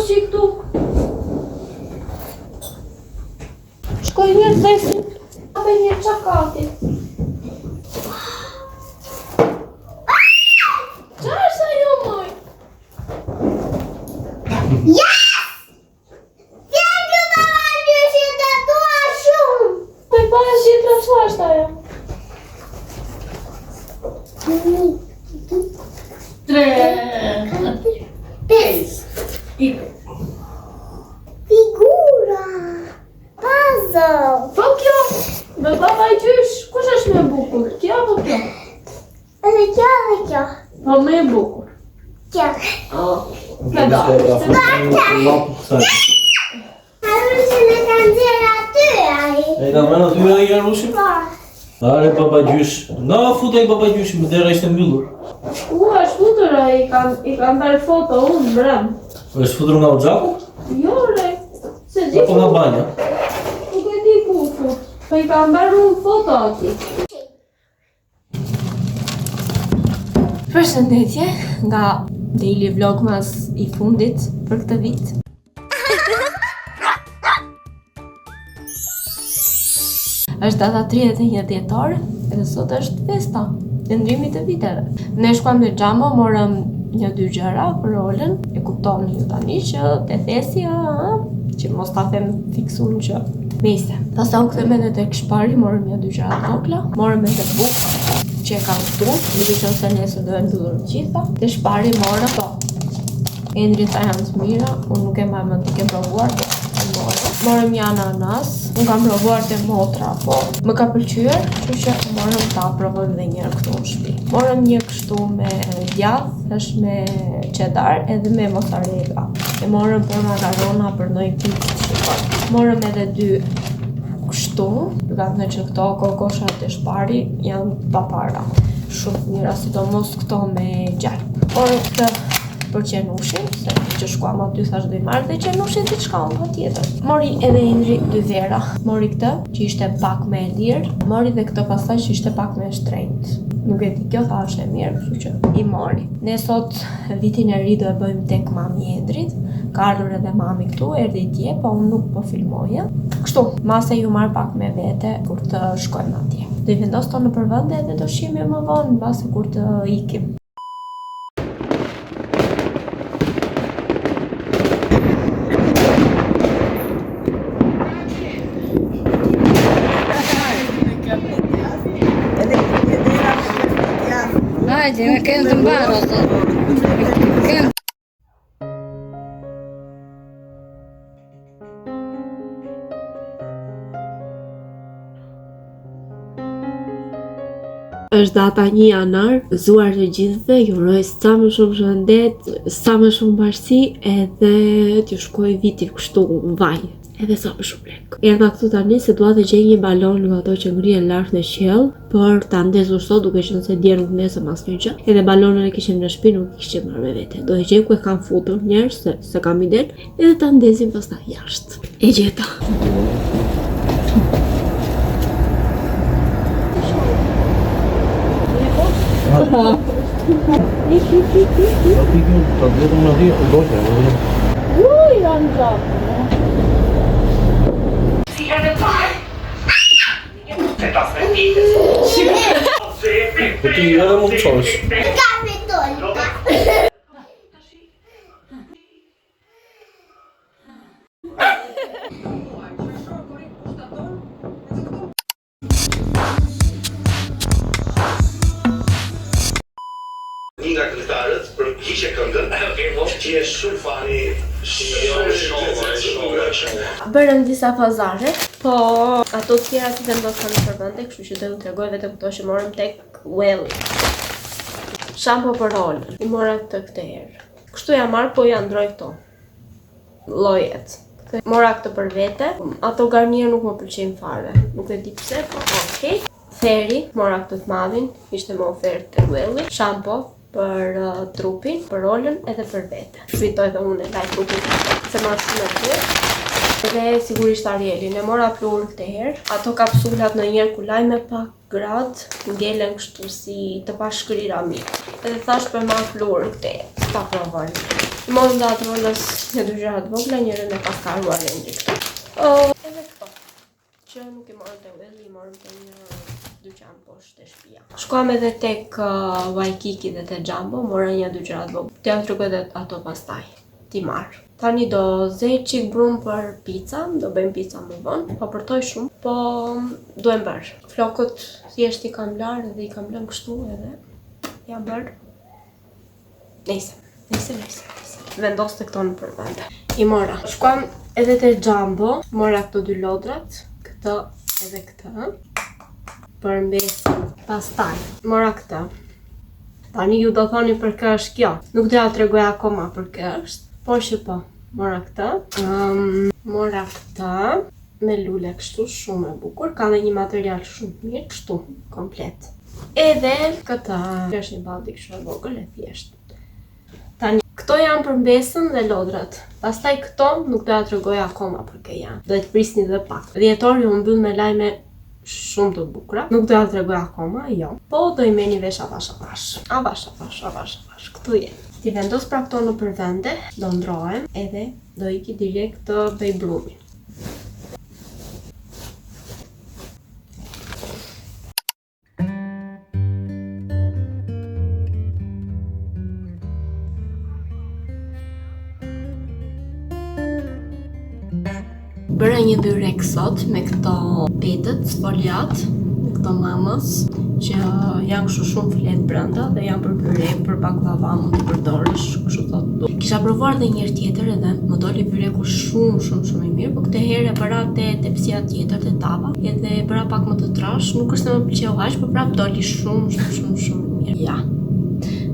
si këtu. Shkoj një zesin. Ape një qakati. Qa është ajo, moj? Yes! Thank you, baba gjyshi të tua shumë. Poj paja si e traslasht ajo. 3, 5. Figura. Puzzle. Po kjo, me baba i gjysh, kush është me bukur? Kjo apo kjo? Edhe kjo dhe kjo. Po me bukur. Kjo. Me darë. Harushi në kanë zirë aty ai. E ka mërë aty ai Harushi? Po. Are baba gjysh. Nga futej baba gjyshi, më dera ishte mbyllur. Është futur ai, i kam bërë foto unë brem. Është futur nga Uxhaku? Jo, re. Se Apo gjithë. nga banja? Nuk e di ku fut. Po i kam bërë unë foto ati. Përshëndetje nga Daily Vlogmas i fundit për këtë vit. Është data 31 dhjetor dhe sot është festa e ndrimit të viteve. Ne shkuam në Xhambo, morëm 1-2 gjëra për Olën. E kuptoni ju tani që te thesja, që mos ta them fiksun që mese. Pastaj u kthem edhe tek Shpari, morëm 1-2 gjëra të vogla, morëm edhe bukë që e kam këtu, duke qenë se nesër do e mbyllur të gjitha. Te Shpari morëm, po. Endri tha janë të mira, unë nuk e mbaj mend të kem provuar, po morëm një ananas, unë kam provuar te motra, po më ka pëlqyer, kështu që morëm ta provojmë edhe një herë këtu në shtëpi. Morëm një kështu me djath, është me cheddar edhe me mozzarella. E morëm për makarona për ndonjë picë, shikoj. Morëm edhe 2 kështu, duke thënë që këto kokoshat e Shpari janë papara. Shumë mira, sidomos këto me gjalp. Morëm këtë për qenushin, se që shkuam aty thash do i marrë dhe qenushin diçka unë patjetër. Mori edhe Indri 2 vera. Mori këtë që ishte pak me e lirë, mori dhe këtë pastaj që ishte pak me shtrenjtë. Nuk e di, kjo tha është e mirë, kështu që i mori. Ne sot vitin e ri do e bëjmë tek mami Endrit. Ka ardhur edhe mami këtu, erdhi dje, po unë nuk po filmoja. Kështu, mase ju marr pak me vete kur të shkojmë atje. Do i vendos tonë nëpër vende edhe do shihemi më vonë mbase kur të ikim. Hajde, me kënë të mbarë, ose. Është data 1 janar, zuar të gjithëve, ju uroj sa më shumë shëndet, sa më shumë bashkësi, edhe t'ju shkoj viti kështu vaj, edhe sa më shumë lek. Erdha këtu tani se dua të gjej një balon nga ato që ngrihen lart në qiell, për ta ndezur sot duke qenë se dje nuk ndesëm asnjë gjë. Edhe balonën e kishim në shtëpi, nuk i kishim marrë me vete. Do e gjej ku e kam futur njerëz se kam iden, edhe ta ndezim pastaj jashtë. E gjeta. Ti edhe mund të çosh. Një nga këngëtarët përgjigje këngën, që është shumë fani, shumë. Bërëm disa pazare, po ato të tjera si vendosë në përvende, kështu që do ju tregoj vetëm këto që morëm tek Welly. Shampo për Olën, i mora këtë herë. Kështu ja marrë, po ja ndroj këto llojet. Mora këtë për vete, ato garnier nuk më pëlqejnë fare, nuk e di pse, po okay. Theri, mora këtë të madhin, ishte më ofertë të Welly. Shampo për trupin, për Olën edhe për vete. Shfrytoj dhe unë e laj trupin, se marrë shumë e të. Dhe sigurisht Arielin, e mora plur këtë herë. Ato kapsulat në njerë ku laj me pak grad, ngelen kështu si të pashkrira mirë. Edhe thash për marrë plur këtë herë, ta provojnë. I mos nga atë rollës Në dy gjëra të vogla, njërin e paskaruar rendi këtu. Edhe këto, që nuk i morëm te Welli, i morëm te një dyqan poshtë te shtëpia. Shkuam edhe tek Waikiki dhe te Jumbo, mora një dy gjëra të vogla. T'ja tregoj edhe ato pastaj. Ti marr. Tani do zej qik brum për pica, do bëjmë pica më vonë, po përtoj shumë, po duhem bërë. Flokët thjesht i kam larë dhe i kam lënë kështu edhe jam bërë. Nejse. Vendos të këto në përvende. I mora. Shkuam edhe te Jumbo, mora këto dy lodrat, këtë edhe këtë, për mbesin. Pastaj, mora këtë. Tani ju do thoni për kë është kjo. Nuk do ja tregoj akoma për kë është. Por që po, mora këtë, mora këtë, me lule kështu, shumë e bukur, ka dhe një material shumë mirë, kështu, komplet. Edhe këtë, është një baldi kështu e vogël e thjesht. Tani, këto janë për mbesën dhe lodrat. Pastaj këto nuk do ja tregoj akoma për kë janë. Do të prisni dhe pak. Dhjetori u mbyll me lajme shumë të bukura. Nuk do ja tregoj akoma, jo. Po do i merrni vesh avash. Këtu jetë. Ti vendos pra këto në përvende, do ndrohem edhe do iki direkt të bëj brumin. Bëra një byrek sot me këto petët, sfoljat, me këto mamës, që janë kështu shumë filet brenda dhe janë për byrek, për baklava mund të përdorësh, kështu thotë. Kisha provuar edhe një herë tjetër edhe më doli byreku shumë i mirë, por këtë herë e bëra te tepsia tjetër te tava, edhe e bëra pak më të trash, nuk është se më pëlqeu aq, por prap doli shumë mirë. Ja.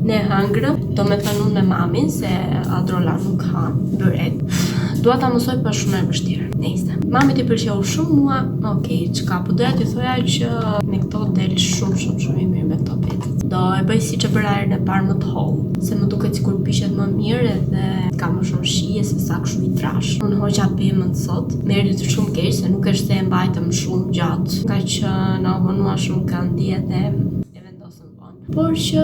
Ne hëngrëm, do me thënë unë me mamin se Adrola nuk ha byrek. Dua ta mësoj pa shumë e vështirë. Nejse. Mamit i pëlqeu shumë mua. Okej, çka po doja t'ju thoja që me këto del shumë i mirë me këto petët. Do e bëj siç e bëra herën e parë më të hollë, se më duket sikur pishet më mirë edhe ka më shumë shije se sa kështu i trash. Unë hoqa pemën sot, më erdhi shumë keq se nuk është se e mbajtëm shumë gjatë, nga që na vonua shumë këndi edhe por që,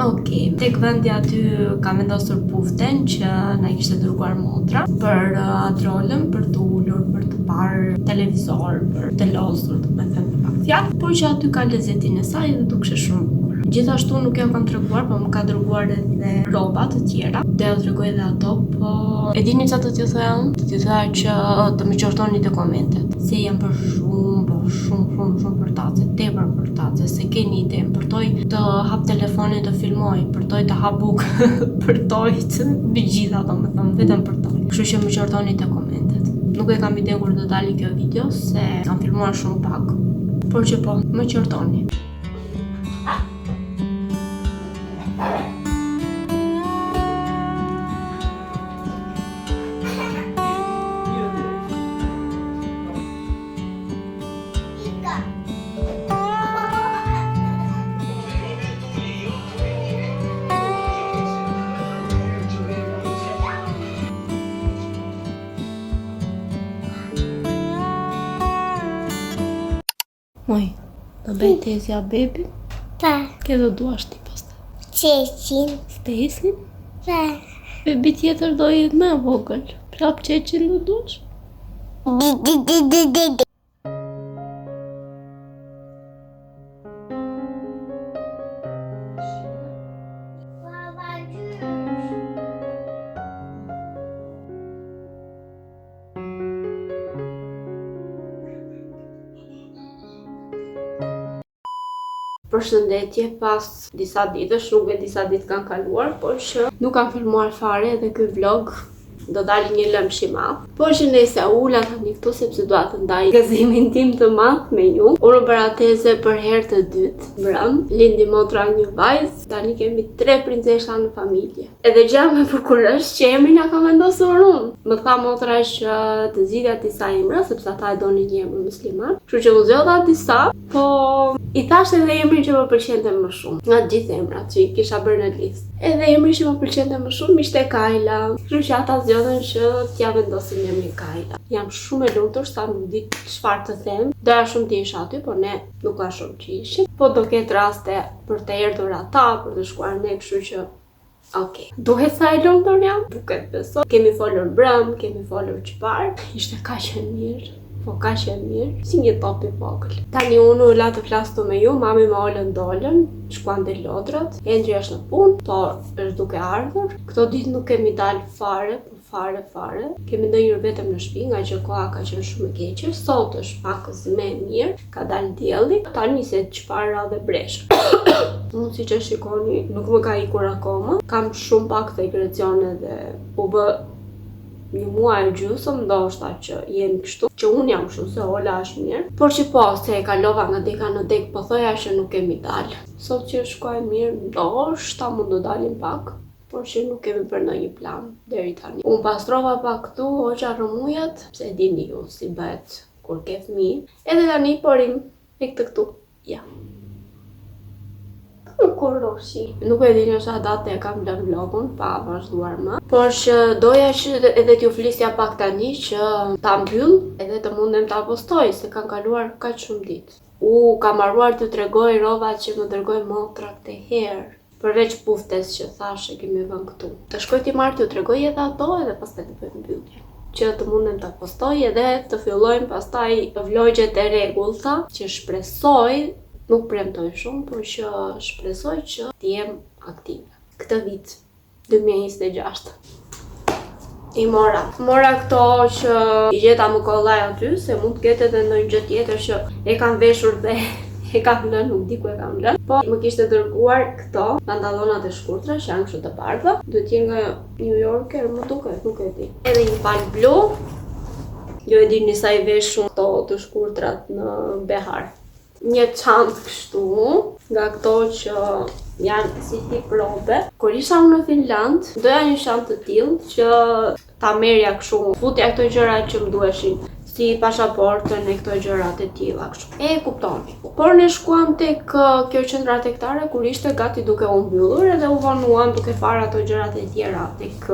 okej, tek vendi aty kam vendosur puften që na i kishte dërguar motra për Adrolën, për të ulur, për të parë televizor, për të lozur, me thënë pak fjalë, por që aty ka lezetin e saj dhe dukshte shumë bukur. Gjithashtu nuk ja kam treguar, po më ka dërguar edhe rroba të tjera. Do t'ju tregoj edhe ato, po e dini çfarë do t'ju thoja unë? Do t'ju thoja që të më qortoni te komentet. Se jam për shumë për tace, tepër për tace, se keni ide, përtoj të hap telefonin të filmoj, përtoj të hap bukë, përtoj të gjitha, domethënë, vetëm përtoj. Kështu që më qortoni te komentet. Nuk e kam ide kur do dali kjo video, se kam filmuar shumë pak, por që po, më qortoni. Oj, do bëj tezja bebi? Pa. Ke do duash ti pastaj? Qeqin. Stesin? Pa. Bebi tjetër do jetë më vogël. Prap qeqin do duash? Përshëndetje, pas disa ditësh, nuk e disa ditë kanë kaluar, por që nuk kam filmuar fare edhe ky vlog do dali një lëmsh i madh. Por që nëse ula tani këtu sepse dua të ndaj gazimin tim të madh me ju. Unë bëra teze për herë të dytë. Brëm, lindi motra një vajzë, tani kemi 3 princesha në familje. Edhe gjë më e bukur është që emrin na ka vendosur unë. Më tha motra që të zgjidhja disa emra sepse ata e donin një emër musliman. Kështu që u zgjodha disa, po i thash edhe emrin që më pëlqente më shumë nga të gjithë emrat që i kisha bërë në listë. Edhe emri që më pëlqente më shumë ishte Kajla. Kështu që ata zgjodhen që t'ja vendosin emrin Kajla. Jam shumë e lumtur sa nuk di çfarë të them. Doja shumë të isha aty, por ne nuk ka shumë që ishim. Po do ketë raste për të erdhur ata, për të shkuar ne, kështu që Okej. Duhet sa e lumtur jam? Duket besoj. Kemi folur brëm, kemi folur çfarë. Ishte kaq e mirë. Po kaq e mirë, si një top i vogël. Tani unë u la të flas këtu me ju, mami me Olën dolën, shkuan te lodrat, Endri është në punë, por është duke ardhur. Këto ditë nuk kemi dalë fare. Kemi ndonjëherë vetëm në shtëpi, nga që koha ka qenë shumë e keqe. Sot është pakës më e mirë, ka dalë dielli. Tani se çfarë ra dhe bresh. Unë siç e shikoni, nuk më ka ikur akoma. Kam shumë pak sekrecione dhe u bë një muaj e gjysmë ndoshta që jemi kështu, që unë jam kështu se Ola është mirë, por që po se e kalova nga deka në dek, po thoja që nuk kemi dalë. Sot që shkoj mirë, ndoshta mund të dalim pak, por që nuk kemi për ndonjë plan deri tani. Unë pastrova pak këtu, hoqa rrëmujat, se dini ju si bëhet kur ke fëmijë, edhe tani porim me këtë këtu. Ja. Koroshi. Nuk e di nëse date e kam lënë vlogun pa vazhduar më, por që doja që edhe t'ju flisja pak tani që ta mbyll edhe të mundem ta postoj se kanë kaluar kaq shumë ditë. Kam harruar t'ju tregoj rrobat që më dërgoi motra këtë herë. Përveç puftes që thash e kemi vënë këtu. Të shkoj ti marr t'ju tregoj edhe ato edhe pastaj të bëjmë mbyllje. Që të mundem ta postoj edhe të fillojmë pastaj vlogjet e rregullta që shpresoj. Nuk premtoj shumë, por që shpresoj që t'jem aktive. Këtë vit, 2026. I mora këto që i gjeta më kollaj aty, se mund të ketë edhe ndonjë gjë tjetër që e kam veshur dhe e kam lënë, nuk di ku e kam lënë. Po më kishte dërguar këto pantallonat e shkurtra që janë kështu të bardha. Duhet të jenë nga New Yorker, më duket, nuk e di. Edhe një palë blu. Jo e dini sa i veshun këto të shkurtrat në behar. Një çantë kështu, nga këto që janë si tip robe. Kur isha unë në Finland, doja një çantë të tillë që ta merrja kështu, futja këto gjëra që më duheshin, si pasaportën e këto gjërat e tilla kështu. E kuptoni. Por ne shkuam tek kjo qendra tregtare kur ishte gati duke u mbyllur edhe u vonuam duke parë ato gjërat e tjera tek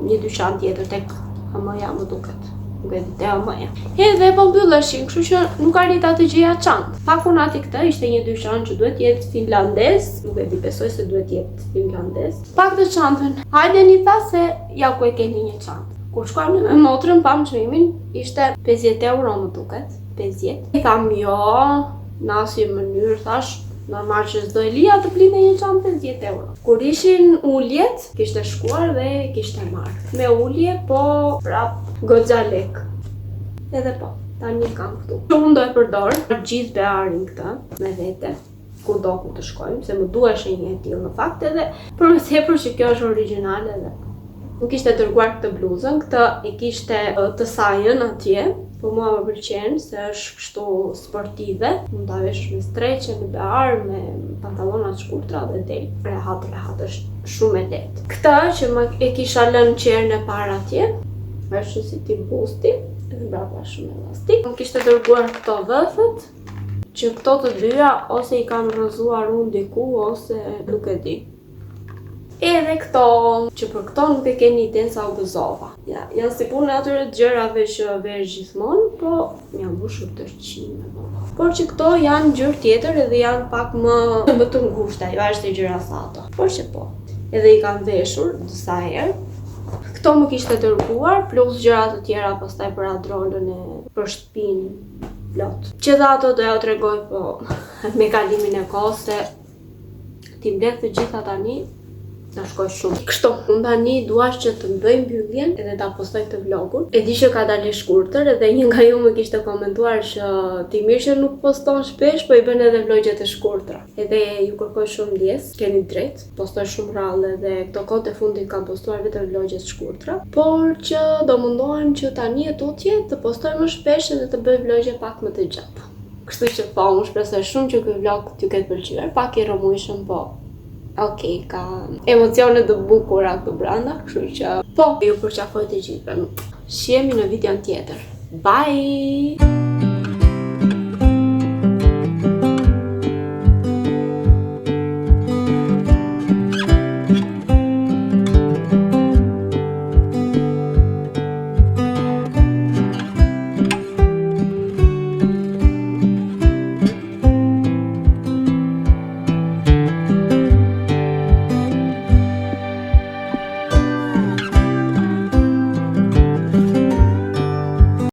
një dyqan tjetër, tek Amaja më duket. Nuk e di te Amaja. Edhe po mbylleshin, kështu që nuk arrita të gjeja çantë. Pakunati këtë ishte një dyqan që duhet jetë finlandez, nuk e di, besoj se duhet jetë finlandez. Pak të çantën. Hajde një tha se ja ku e keni një çantë. Kur shkuam me motrën pam çmimin, ishte 50 euro më duket. 50. I tham jo, në asnjë mënyrë, thash, normal që s'do e lija të blinte një çantë 50 euro. Kur ishin uljet, kishte shkuar dhe kishte marrë. Me ulje, po prap goxha lek. Edhe po, tani kam këtu. Unë do e përdor gjithë bearin këtë me vete. Kudo ku të shkojmë, se më duheshin një e tillë në fakt edhe për më tepër që kjo është origjinale edhe. Nuk kishte dërguar këtë bluzën, këtë e kishte të sajën atje, po mua më pëlqen se është kështu sportive, mund ta vesh me streqe, me behar, me pantallona të shkurtra dhe del rehat, është shumë e lehtë. Këtë që e kisha lënë qerën e parë atje, është si tip busti, edhe brapa shumë elastik. Më kishte dërguar këto vëthët, që këto të dyja ose i kam rrëzuar unë diku ose nuk e di. Edhe këto, që për këto nuk e keni iden sa u gëzova. Ja, janë si punë atyre gjërave që vesh gjithmonë, po janë mbushur tërëqime. Por që këto janë gjërë tjetër edhe janë pak më të ngushta, jo është e gjëra sa ato. Por që po, edhe i kam veshur disa herë. Këto më kishte dërguar, plus gjëra të tjera pastaj për adrolën e për shtëpinë plot. Që dhe ato do ja u tregoj, po me kalimin e kohës se ti mbledh të gjitha tani. Na shkoj shumë. Kështu, unë tani dua që të bëj mbylljen edhe ta postoj këtë vlogun. E di që ka dalë shkurtër edhe një nga ju më kishte komentuar që ti mirë që nuk poston shpesh, po i bën edhe vlogjet e shkurtra. Edhe ju kërkoj shumë ndjes, keni drejt. Postoj shumë rrallë edhe këto kohët e fundit kam postuar vetëm vlogjet shkurtra, por që do mundohem që tani e tutje të postoj më shpesh edhe të bëj vlogje pak më të gjata. Kështu që po, unë shpresoj shumë që ky vlog t'ju ketë pëlqyer, pak i rrëmujshëm, po. Okej, ka emocione të bukura këtu brenda, kështu që po, ju përqafoj të gjithëve. Shihemi në videon tjetër. Bye!